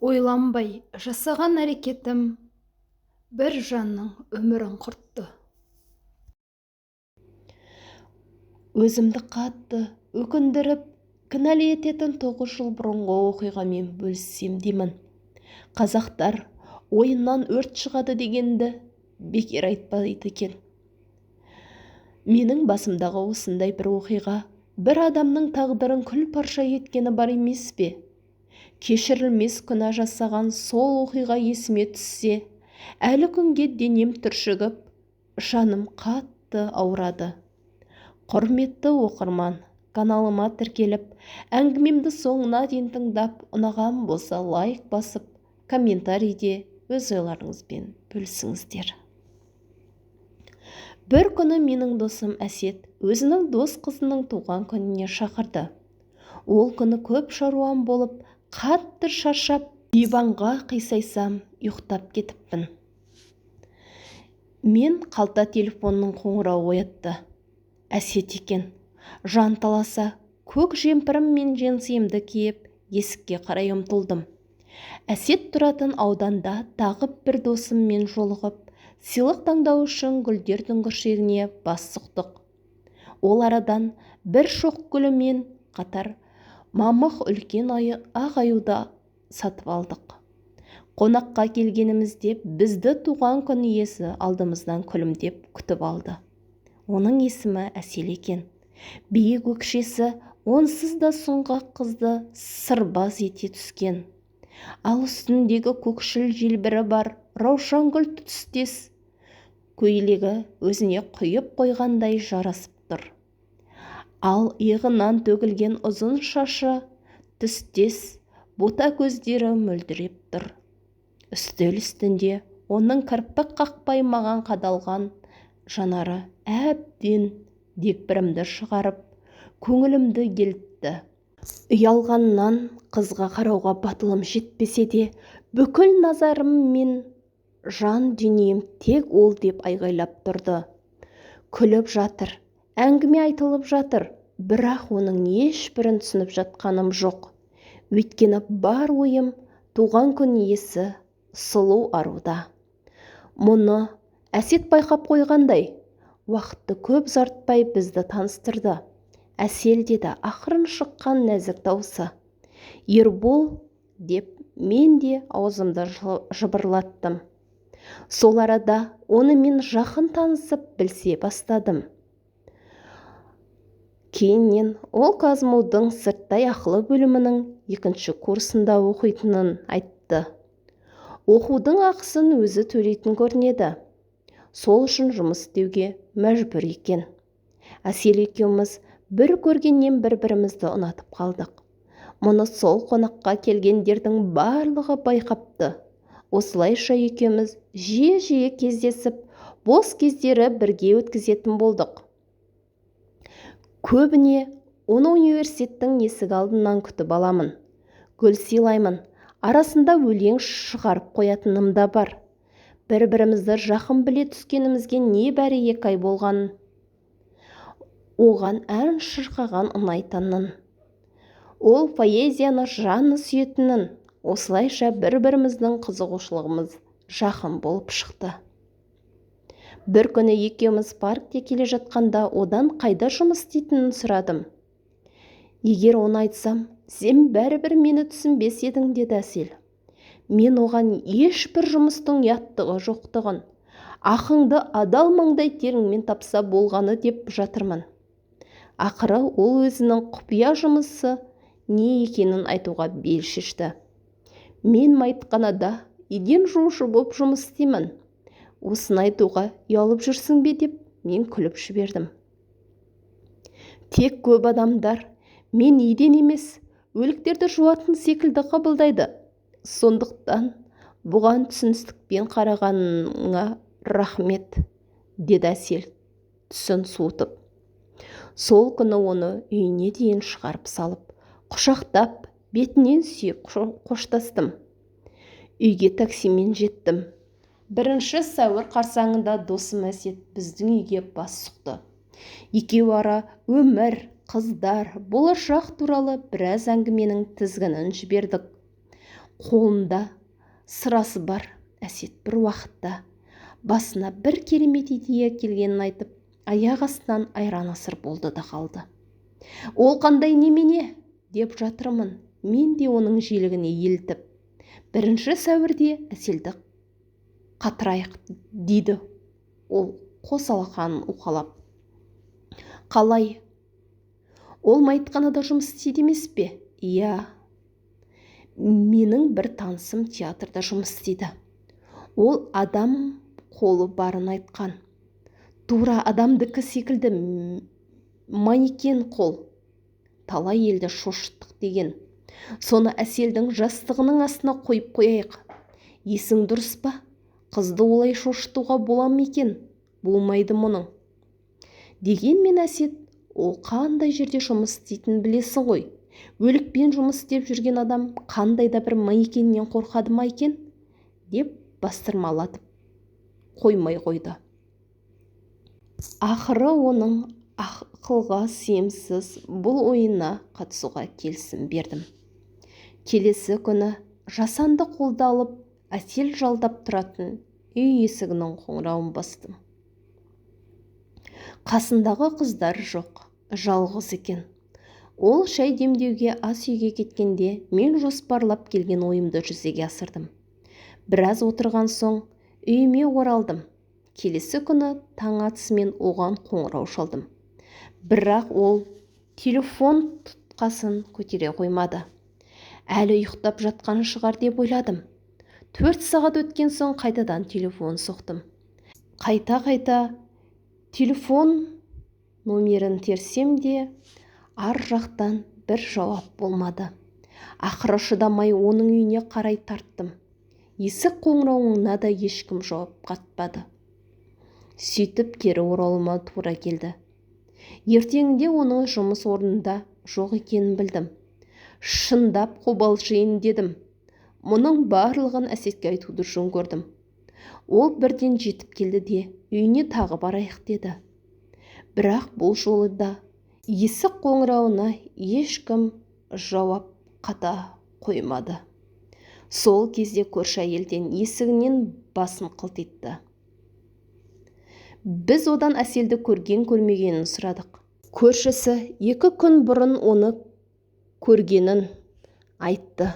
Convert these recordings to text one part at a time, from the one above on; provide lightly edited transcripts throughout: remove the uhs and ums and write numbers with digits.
Ойланбай жасаған әрекетім бір жанның өмірін құртты. Өзімді қатты өкіндіріп, кінәлі ететін 9 жыл бұрынғы оқиғамен бөліссем деймін. Қазақтар ойыннан өрт шығады дегенді бекер айтпайды екен. Менің басымдағы осындай бір оқиға бір адамның тағдырын күл-парша еткені бар емес пе? Кешірілмес күнә жасаған сол оқиға есіме түссе, әлі күнге денем түршігіп, жаным қатты ауырады. Құрметті оқырман, каналыма тіркеліп, әңгімемді соңына дейін тыңдап, ұнаған болса лайк басып, комментарийде өз ойларыңызбен бөлісіңіздер. Бір күні менің досым Әсет өзінің дос қызының туған күніне шақырды. Ол күні көп шаруам болып, қатты шаршап, диванға қисайсам, ұйықтап кетіппін. Мен қалта телефонның қоңырауы оятты. Әсет екен. Жанталаса, көк жемпірім мен жеңсемді киіп, есікке қарай ұмтылдым. Әсет тұратын ауданда тағы бір досыммен жолығып, сыйлық таңдау үшін гүлдер дүңгіршегіне бас сұқтық. Ол арадан бір шоқ гүлімен қатар мамық үлкен ақ аюды сатып алдық. Қонаққа келгенімізде бізді туған күн иесі алдымыздан күлімдеп күтіп алды. Оның есімі Әсел екен. Биік өкшесі онсыз да сұңғақ қызды сырбаз ете түскен. Ал үстіндегі көкшіл желбірі бар раушан гүл түстес көйлегі өзіне құйып қойғандай жарасып тұр. Ал иығынан төгілген ұзын шашы түстес бота көздері мөлдіреп тұр. Үстел үстінде оның кірпік қақпай маған қадалған жанары әбден дегбірімді шығарып, көңілімді келтті. Ұялғаннан қызға қарауға батылым жетпесе де, бүкіл назарым мен жан дүнием тек ол деп айғайлап тұрды. Күліп жатыр, әңгіме айтылып жатыр, бірақ оның ешбірін түсініп жатқаным жоқ. Өйткені бар ойым туған күн иесі сұлу аруда. Мұны Әсет байқап қойғандай, уақытты көп ұзартпай бізді таныстырды. Әсел деді ақырын шыққан нәзік даусы. Ербол деп мен де аузымды жыбырлаттым. Сол арада оны мен жақын танысып білсе бастадым. Кейіннен ол Казмудың сырттай ақылы бөлімінің 2-ші курсында оқитынын айтты. Оқудың ақысын өзі төлейтін көрінеді. Сол үшін жұмыс істеуге мәжбүр екен. Әсел екеуміз бір көргеннен бір-бірімізді ұнатып қалдық. Мұны сол қонаққа келгендердің барлығы байқапты. Осылайша екеуміз жиі-жиі кездесіп, бос кездері бірге өткізетін болдық. Көбіне оны университеттің есік алдынан күтіп аламын. Гүл сыйлаймын, арасында өлең шығарып қоятыным да бар. Бір-бірімізді жақын біле түскенімізге небәрі 2 ай болған. Оған ән шырқаған ұнайтынын, ол поэзияны жаны сүйетінін, осылайша бір-біріміздің қызығушылығымыз жақын болып шықты. Бір күні екеуміз паркте келе жатқанда одан қайда жұмыс істейтінін сұрадым. Егер оны айтсам, сен бәрібір мені түсінбес едің, деді Әсел. Мен оған ешбір жұмыстың ұяттығы жоқтығын, ақыңды адал маңдай теріңмен тапса болғаны деп жатырмын. Ақыры ол өзінің құпия жұмысы не екенін айтуға бел шешті. Мен мәйітханада еден жуушы болып жұмыс істеймін. Осыны айтуға ұялып жүрсің бе деп мен күліп жібердім. Тек көп адамдар мен еден емес, өліктерді жуатын секілді қабылдайды. Сондықтан бұған түсіністікпен қарағаныңа рахмет, деді Әсел түсін суытып. Сол күні оны үйіне дейін шығарып салып, құшақтап, бетінен сүйіп қоштастым. Үйге таксимен жеттім. 1 сәуір қарсаңында досым Әсет біздің үйге бас сұқты. Екеуі ара өмір, қыздар, болашақ туралы біраз әңгіменің тізгінін жібердік. Қолында сырасы бар Әсет бір уақытта басына бір керемет идея келгенін айтып, аяқ астынан айран асыр болды да қалды. Ол қандай немене деп жатырмын, мен де оның желігіне елтіп. 1 сәуірде Әселді қатырайық дейді ол қос алақанын уқалап. Қалай? Ол мәйітханада жұмыс істейді емес пе? Иә. Менің бір танысым театрда жұмыс істейді. Ол адам қолы барын айтқан. Тура адамдікі секілді манекен қол. Талай елді шошыттық деген. Соны Әселдің жастығының астына қойып қояйық. Есің дұрыс па? Қызды олай шошытуға бола ма екен? Болмайды мұның. Дегенмен Әсет, ол қандай жерде жұмыс істейтінін білесің ғой. Өлікпен жұмыс істеп жүрген адам қандай да бір манекеннен қорқады ма екен? Деп бастырмалатып қоймай қойды. Ақыры оның ақылға сиымсыз бұл ойына қатысуға келісім бердім. Келесі күні жасанды қолды алып, Әсел жалдап тұратын үй есігінің қоңырауын бастым. Қасындағы қыздар жоқ, жалғыз екен. Ол шай демдеуге ас үйге кеткенде мен жоспарлап келген ойымды жүзеге асырдым. Біраз отырған соң үйіме оралдым. Келесі күні таң атысымен оған қоңырау шалдым. Бірақ ол телефон тұтқасын көтере қоймады. Әлі ұйықтап жатқан шығар деп ойладым. 4 сағат өткен соң қайтадан телефон соқтым. Қайта телефон номерін терсем де, ар жақтан бір жауап болмады. Ақыры шыдамай оның үйіне қарай тарттым. Есік қоңырауына да ешкім жауап қатпады. Сөйтіп кері оралуыма тура келді. Ертеңінде оның жұмыс орнында жоқ екенін білдім. Шындап қобалжиын дедім. Мұның барлығын Әсетке айтуды жөн көрдім. Ол бірден жетіп келді де, үйіне тағы барайық деді. Бірақ бұл жолы да есік қоңырауына ешкім жауап қата қоймады. Сол кезде көрші әйелден есігінен басын қылтитты. Біз одан Әселді көрген-көрмегенін сұрадық. Көршісі 2 күн бұрын оны көргенін айтты.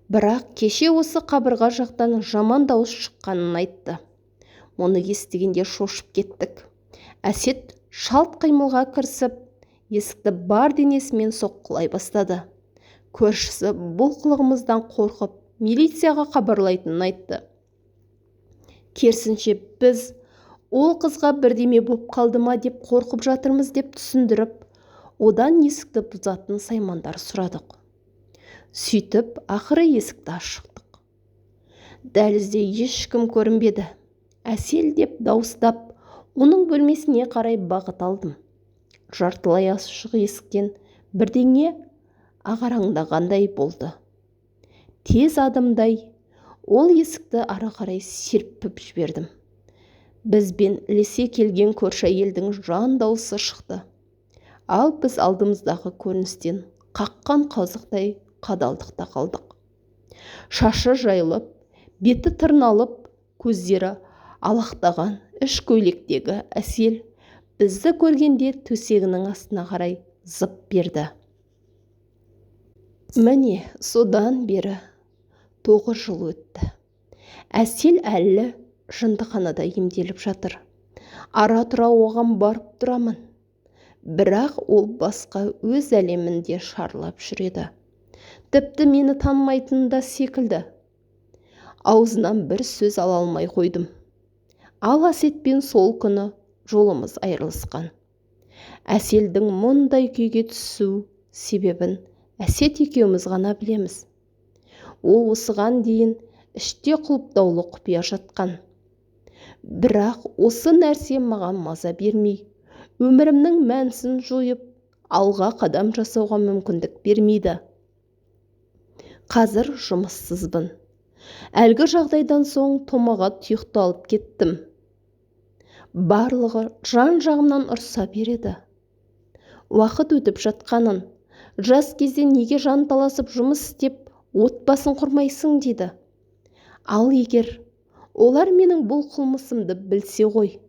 Бірақ кеше осы қабырға жақтан жаман дауыс шыққанын айтты. Оны естігенде шошып кеттік. Әсет шалт қимылға кірісіп, есікті бар денесімен соққылай бастады. Көршісі бұл қылығымыздан қорқып, милицияға хабарлайтынын айтты. Керісінше біз ол қызға бірдеме боп қалды ма деп қорқып жатырмыз деп түсіндіріп, одан есікті бұзатын саймандар сұрадық. Сөйтіп, ақыры есікті ашықтық. Дәлізде ешкім көрінбеді. Әсел деп дауыстап, оның бөлмесіне қарай бағыт алдым. Жартылай ашық есіктен бірдеңе ағараңдағандай болды. Тез адымдай ол есікті ары қарай серпіп жібердім. Бізбен ілесе келген көрші әйелдің жан дауысы шықты. Ал біз алдымыздағы көріністен қаққан қазықтай қадалдықта қалдық. Шашы жайылып, беті тырналып, көздері алақтаған іш көйлектегі Әсел бізді көргенде төсегінің астына қарай зып берді. Міне содан бері 9 жыл өтті. Әсел әлі жындыханада емделіп жатыр. Ара-тұра оған барып тұрамын. Бірақ ол басқа өз әлемінде шарлап жүреді. Тіпті мені танымайтын да секілді. Аузынан бір сөз ала алмай қойдым. Ал Әсетпен сол күні жолымыз айырылысқан. Әселдің мұндай күйге түсу себебін Әсет екеуміз ғана білеміз. Ол осыған дейін іште құлыптаулы құпия жатқан. Бірақ осы нәрсе маған маза бермей, өмірімнің мәнісін жойып, алға қадам жасауға мүмкіндік бермейді. Қазір жұмыссызбын. Әлгі жағдайдан соң томаға тұйықталып кеттім. Барлығы жан-жағымнан ұрса береді. Уақыт өтіп жатқанын, жас кезде неге жанталасып жұмыс істеп, отбасын құрмайсың дейді. Ал егер олар менің бұл қылмысымды білсе ғой,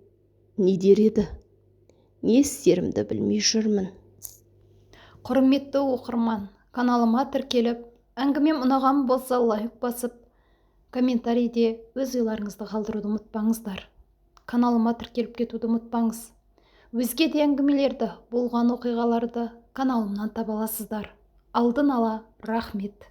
не дер еді? Не істерімді білмей жүрмін. Құрметті оқырман, каналыма тіркеліп, әңгімем ұнаған болса лайк басып, комментарийде өз ойларыңызды қалдыруды ұмытпаңыздар. Каналыма тіркеліп кетуді ұмытпаңыз. Өзге де әңгімелерді, болған оқиғаларды каналымнан таба аласыздар. Алдын ала рахмет.